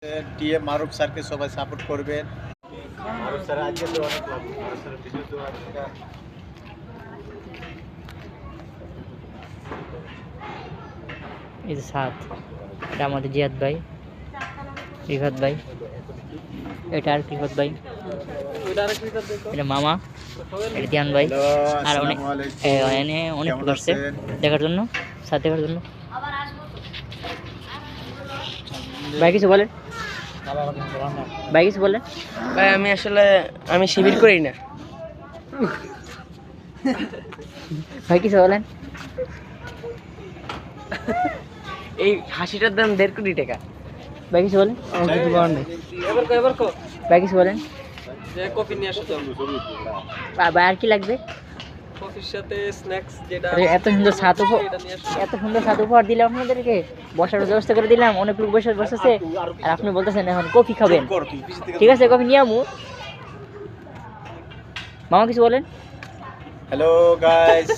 TM মারুফ স্যারকে সবাই support করবেন। মারুফ স্যার আজকে তো অনেক লাগবে, মারুফ স্যারের ভিডিও তো এই যে সাত, এটা আমাদের জিয়াদ ভাই, রিফাত ভাই, এটা আর রিফাত ভাই, এটা মামা, এটা দিয়ান ভাই। আর অনেক অনেক করছে দেখার জন্য, সাথ দেখার জন্য। ভাই কিছু বলেন, ভাই কিছু বলেন। ভাই আমি শিবির করি না। ভাই কিছু বলেন। এই হাসিটার দাম 1.5 কোটি টাকা। ভাই কিছু বলেন। কিছু বলার নেই। এবার কো ভাই কিছু বলেন। যে কফি নিয়ে আসো। ভাই আর কি লাগবে? কফির সাথে স্ন্যাক্স যেটা এত সুন্দর ছাদ উপহার, এত সুন্দর ছাদ উপহার দিলাম আপনাদেরকে, বসার ব্যবস্থা করে দিলাম, অনেক লোক বসেছে, আর আপনি বলতেছেন এখন কফি খাবেন। ঠিক আছে, কফি নিয়ে আমু। মামা কিছু বলেন। Hello guys.